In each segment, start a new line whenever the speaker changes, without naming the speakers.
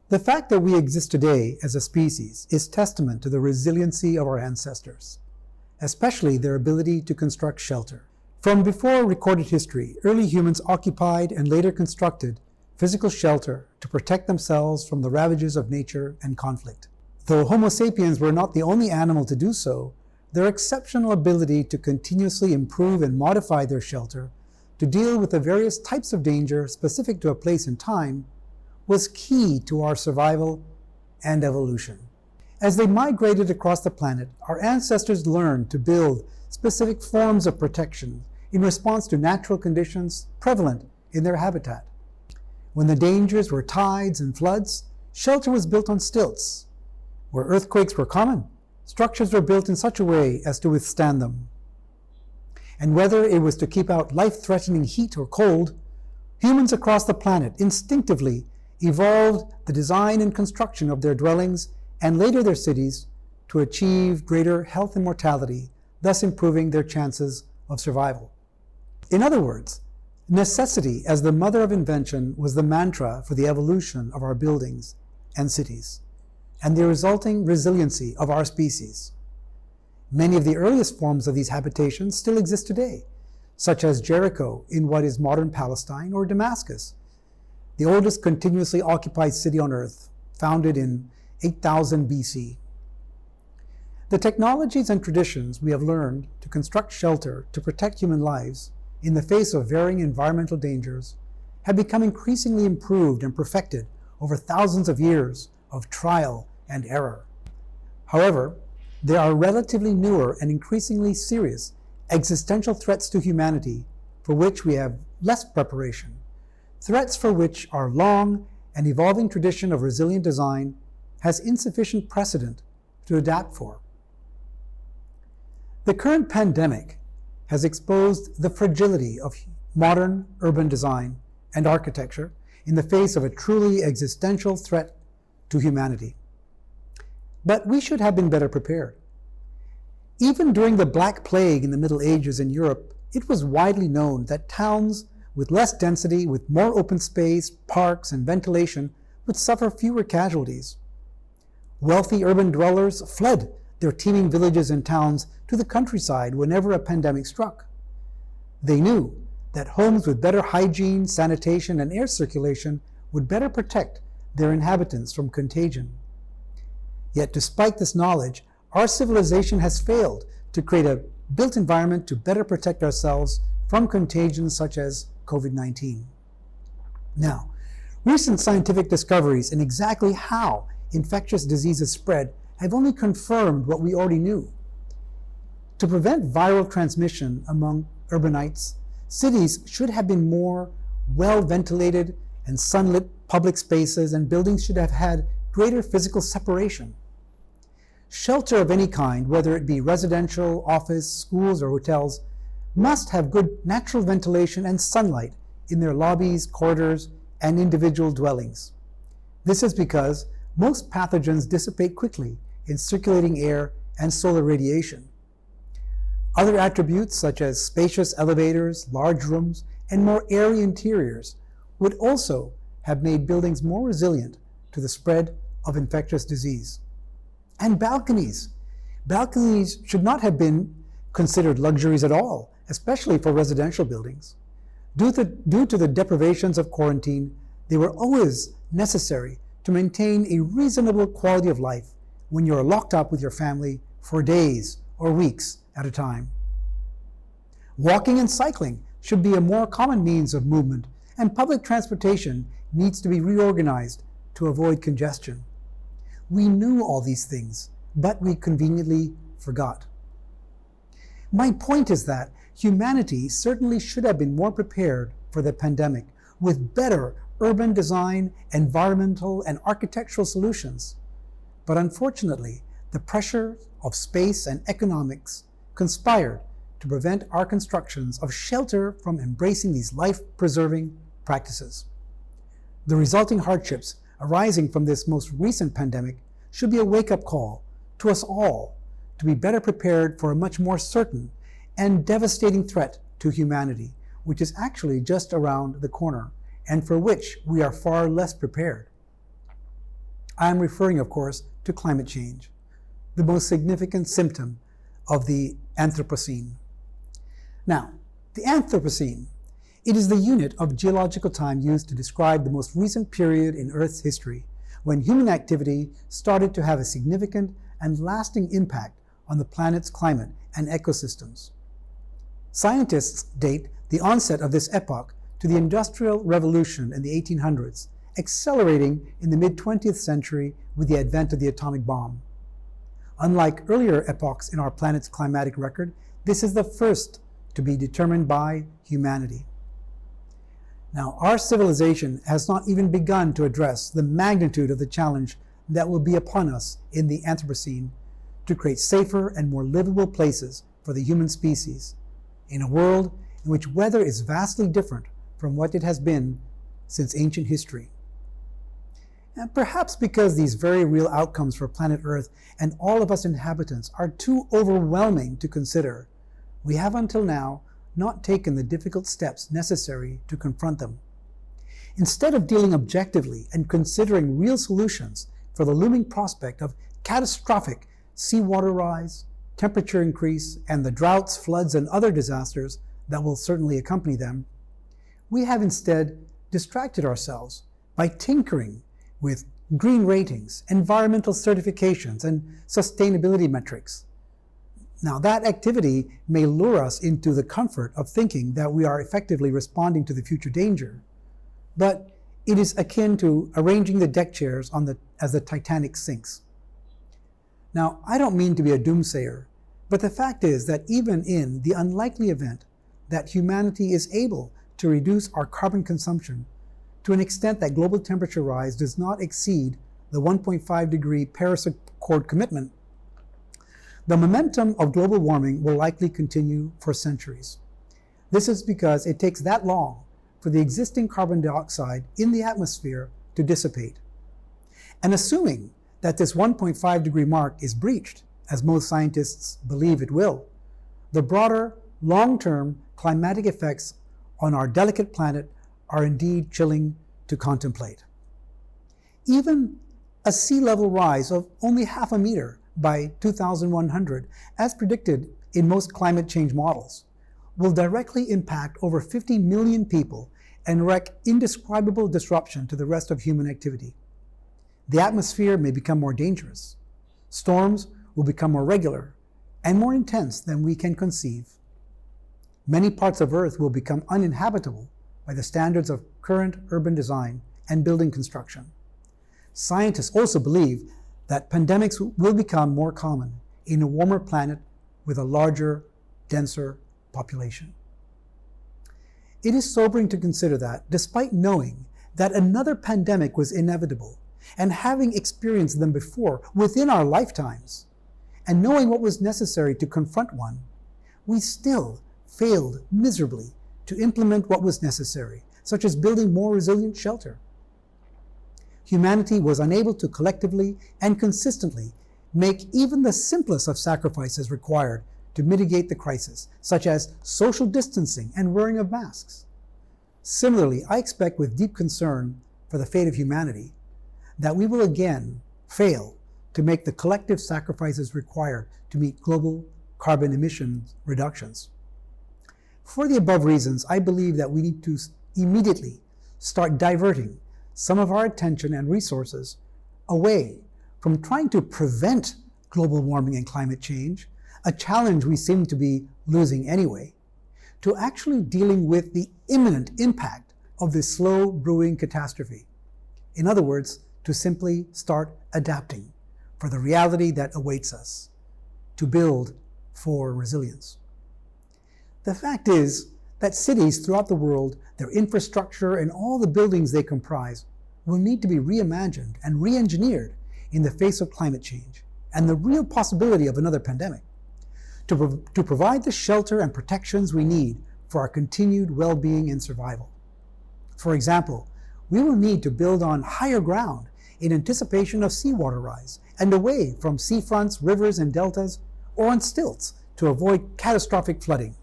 The fact that we exist today as a species is testament to the resiliency of our ancestors, especially their ability to construct shelter. From before recorded history, early humans occupied and later constructed physical shelter to protect themselves from the ravages of nature and conflict. Though Homo sapiens were not the only animal to do so, their exceptional ability to continuously improve and modify their shelter to deal with the various types of danger specific to a place and time was key to our survival and evolution. As they migrated across the planet, our ancestors learned to build specific forms of protection in response to natural conditions prevalent in their habitat. When the dangers were tides and floods, shelter was built on stilts. Where earthquakes were common, structures were built in such a way as to withstand them. And whether it was to keep out life-threatening heat or cold, humans across the planet instinctively evolved the design and construction of their dwellings and later their cities to achieve greater health and mortality, thus improving their chances of survival. In other words, necessity as the mother of invention was the mantra for the evolution of our buildings and cities, and the resulting resiliency of our species. Many of the earliest forms of these habitations still exist today, such as Jericho in what is modern Palestine, or Damascus, the oldest continuously occupied city on Earth, founded in 8000 BC. The technologies and traditions we have learned to construct shelter to protect human lives in the face of varying environmental dangers have become increasingly improved and perfected over thousands of years of trial and error. However, there are relatively newer and increasingly serious existential threats to humanity for which we have less preparation, threats for which our long and evolving tradition of resilient design has insufficient precedent to adapt for. The current pandemic has exposed the fragility of modern urban design and architecture in the face of a truly existential threat to humanity. But we should have been better prepared. Even during the Black Plague in the Middle Ages in Europe, it was widely known that towns with less density, with more open space, parks, and ventilation would suffer fewer casualties. Wealthy urban dwellers fled their teeming villages and towns to the countryside whenever a pandemic struck. They knew that homes with better hygiene, sanitation, and air circulation would better protect their inhabitants from contagion. Yet despite this knowledge, our civilization has failed to create a built environment to better protect ourselves from contagions such as COVID-19. Now, recent scientific discoveries in exactly how infectious diseases spread have only confirmed what we already knew. To prevent viral transmission among urbanites, cities should have been more well-ventilated and sunlit public spaces, and buildings should have had greater physical separation. Shelter of any kind, whether it be residential, office, schools, or hotels, must have good natural ventilation and sunlight in their lobbies, corridors, and individual dwellings. This is because most pathogens dissipate quickly in circulating air and solar radiation. Other attributes such as spacious elevators, large rooms, and more airy interiors would also have made buildings more resilient to the spread of infectious disease. And balconies. Balconies should not have been considered luxuries at all, especially for residential buildings. Due to the deprivations of quarantine, they were always necessary to maintain a reasonable quality of life when you're locked up with your family for days or weeks at a time. Walking and cycling should be a more common means of movement, and public transportation needs to be reorganized to avoid congestion. We knew all these things, but we conveniently forgot. My point is that humanity certainly should have been more prepared for the pandemic with better urban design, environmental, and architectural solutions. But unfortunately, the pressure of space and economics conspired to prevent our constructions of shelter from embracing these life-preserving practices. The resulting hardships arising from this most recent pandemic should be a wake-up call to us all to be better prepared for a much more certain and devastating threat to humanity, which is actually just around the corner, and for which we are far less prepared. I am referring, of course, to climate change, the most significant symptom of the Anthropocene. Now, the Anthropocene, it is the unit of geological time used to describe the most recent period in Earth's history when human activity started to have a significant and lasting impact on the planet's climate and ecosystems. Scientists date the onset of this epoch to the Industrial Revolution in the 1800s, accelerating in the mid-20th century with the advent of the atomic bomb. Unlike earlier epochs in our planet's climatic record, this is the first to be determined by humanity. Now, our civilization has not even begun to address the magnitude of the challenge that will be upon us in the Anthropocene to create safer and more livable places for the human species in a world in which weather is vastly different from what it has been since ancient history. And perhaps because these very real outcomes for planet Earth and all of us inhabitants are too overwhelming to consider, we have until now not taken the difficult steps necessary to confront them. Instead of dealing objectively and considering real solutions for the looming prospect of catastrophic seawater rise, temperature increase, and the droughts, floods, and other disasters that will certainly accompany them, we have instead distracted ourselves by tinkering with green ratings, environmental certifications, and sustainability metrics. Now, that activity may lure us into the comfort of thinking that we are effectively responding to the future danger, but it is akin to arranging the deck chairs as the Titanic sinks. Now, I don't mean to be a doomsayer, but the fact is that even in the unlikely event that humanity is able to reduce our carbon consumption to an extent that global temperature rise does not exceed the 1.5 degree Paris Accord commitment, the momentum of global warming will likely continue for centuries. This is because it takes that long for the existing carbon dioxide in the atmosphere to dissipate. And assuming that this 1.5 degree mark is breached, as most scientists believe it will, the broader, long-term climatic effects on our delicate planet are indeed chilling to contemplate. Even a sea level rise of only half a meter by 2100, as predicted in most climate change models, will directly impact over 50 million people and wreak indescribable disruption to the rest of human activity. The atmosphere may become more dangerous. Storms will become more regular and more intense than we can conceive. Many parts of Earth will become uninhabitable by the standards of current urban design and building construction. Scientists also believe that pandemics will become more common in a warmer planet with a larger, denser population. It is sobering to consider that, despite knowing that another pandemic was inevitable and having experienced them before within our lifetimes, and knowing what was necessary to confront one, we still failed miserably to implement what was necessary, such as building more resilient shelter. Humanity was unable to collectively and consistently make even the simplest of sacrifices required to mitigate the crisis, such as social distancing and wearing of masks. Similarly, I expect with deep concern for the fate of humanity that we will again fail to make the collective sacrifices required to meet global carbon emissions reductions. For the above reasons, I believe that we need to immediately start diverting some of our attention and resources away from trying to prevent global warming and climate change, a challenge we seem to be losing anyway, to actually dealing with the imminent impact of this slow brewing catastrophe. In other words, to simply start adapting for the reality that awaits us, to build for resilience. The fact is that cities throughout the world, their infrastructure, and all the buildings they comprise will need to be reimagined and re-engineered in the face of climate change and the real possibility of another pandemic, to provide the shelter and protections we need for our continued well-being and survival. For example, we will need to build on higher ground in anticipation of seawater rise and away from seafronts, rivers, and deltas, or on stilts to avoid catastrophic flooding.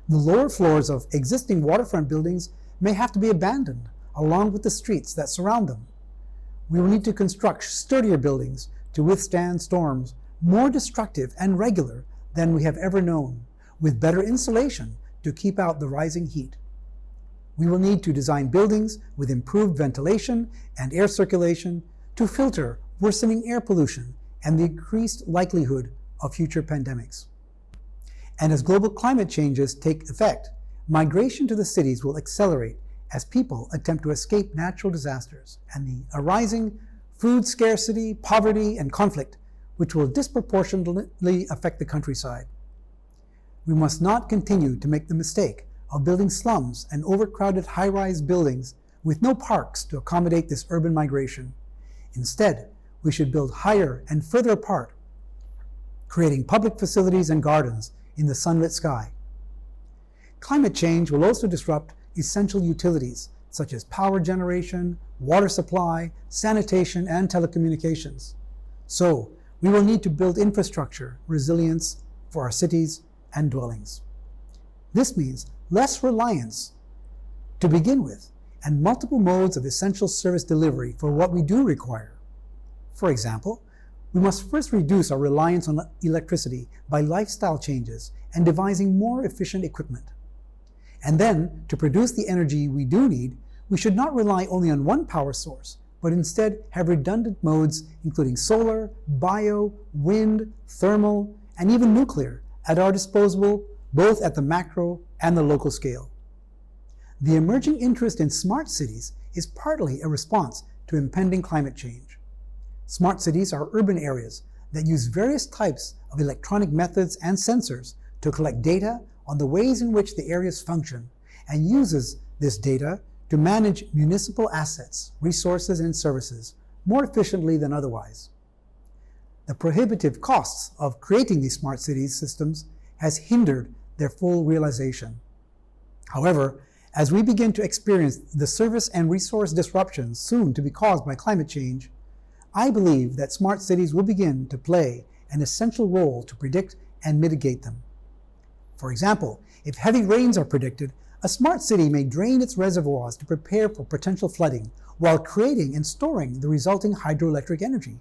The lower floors of existing waterfront buildings may have to be abandoned along with the streets that surround them. we will need to construct sturdier buildings to withstand storms more destructive and regular than we have ever known, with better insulation to keep out the rising heat. We will need to design buildings with improved ventilation and air circulation to filter worsening air pollution and the increased likelihood of future pandemics. And as global climate changes take effect, migration to the cities will accelerate as people attempt to escape natural disasters and the arising food scarcity, poverty, and conflict, which will disproportionately affect the countryside. We must not continue to make the mistake of building slums and overcrowded high-rise buildings with no parks to accommodate this urban migration. Instead, we should build higher and further apart, creating public facilities and gardens in the sunlit sky. Climate change will also disrupt essential utilities such as power generation, water supply, sanitation, and telecommunications. So, we will need to build infrastructure resilience for our cities and dwellings. This means less reliance to begin with and multiple modes of essential service delivery for what we do require. For example, we must first reduce our reliance on electricity by lifestyle changes and devising more efficient equipment. And then, to produce the energy we do need, we should not rely only on one power source, but instead have redundant modes including solar, bio, wind, thermal, and even nuclear at our disposal, both at the macro and the local scale. The emerging interest in smart cities is partly a response to impending climate change. Smart cities are urban areas that use various types of electronic methods and sensors to collect data on the ways in which the areas function and uses this data to manage municipal assets, resources, and services more efficiently than otherwise. The prohibitive costs of creating these smart cities systems has hindered their full realization. However, as we begin to experience the service and resource disruptions soon to be caused by climate change, I believe that smart cities will begin to play an essential role to predict and mitigate them. For example, if heavy rains are predicted, a smart city may drain its reservoirs to prepare for potential flooding while creating and storing the resulting hydroelectric energy.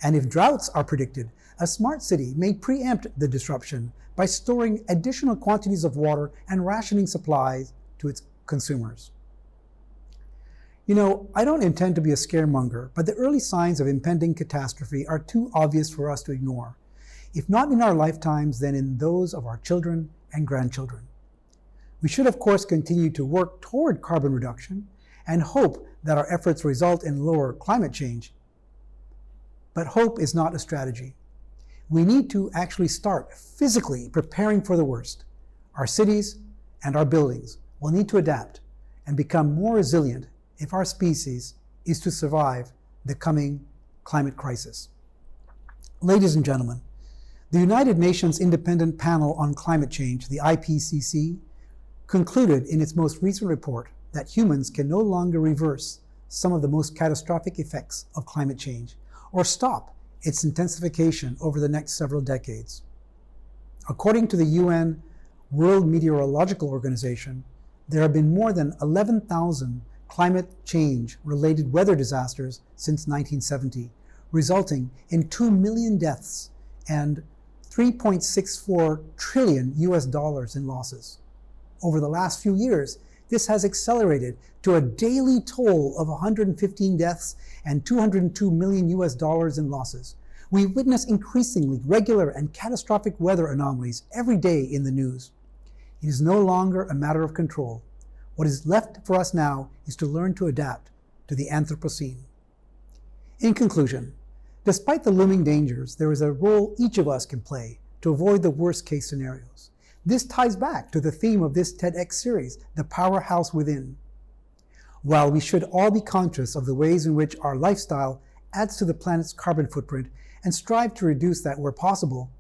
And if droughts are predicted, a smart city may preempt the disruption by storing additional quantities of water and rationing supplies to its consumers. You know, I don't intend to be a scaremonger, but the early signs of impending catastrophe are too obvious for us to ignore, if not in our lifetimes, then in those of our children and grandchildren. We should, of course, continue to work toward carbon reduction and hope that our efforts result in lower climate change. But hope is not a strategy. We need to actually start physically preparing for the worst. Our cities and our buildings will need to adapt and become more resilient if our species is to survive the coming climate crisis. Ladies and gentlemen, the United Nations Independent Panel on Climate Change, the IPCC, concluded in its most recent report that humans can no longer reverse some of the most catastrophic effects of climate change or stop its intensification over the next several decades. According to the UN World Meteorological Organization, there have been more than 11,000 climate change-related weather disasters since 1970, resulting in 2 million deaths and $3.64 trillion in losses. Over the last few years, this has accelerated to a daily toll of 115 deaths and $202 million in losses. We witness increasingly regular and catastrophic weather anomalies every day in the news. It is no longer a matter of control. What is left for us now is to learn to adapt to the Anthropocene. In conclusion, despite the looming dangers, there is a role each of us can play to avoid the worst-case scenarios. This ties back to the theme of this TEDx series, The Powerhouse Within. While we should all be conscious of the ways in which our lifestyle adds to the planet's carbon footprint and strive to reduce that where possible,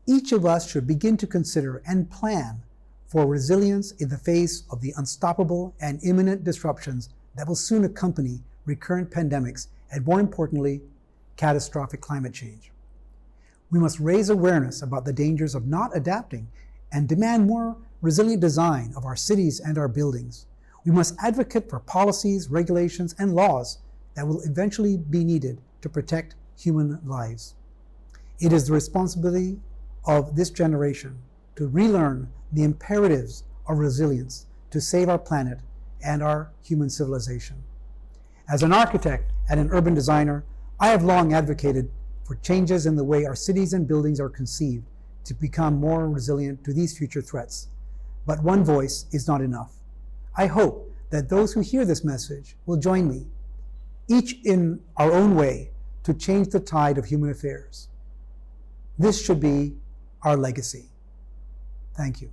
each of us should begin to consider and plan for resilience in the face of the unstoppable and imminent disruptions that will soon accompany recurrent pandemics and, more importantly, catastrophic climate change. We must raise awareness about the dangers of not adapting and demand more resilient design of our cities and our buildings. We must advocate for policies, regulations, and laws that will eventually be needed to protect human lives. It is the responsibility of this generation to relearn the imperatives of resilience to save our planet and our human civilization. As an architect and an urban designer, I have long advocated for changes in the way our cities and buildings are conceived to become more resilient to these future threats. But one voice is not enough. I hope that those who hear this message will join me, each in our own way, to change the tide of human affairs. This should be our legacy. Thank you.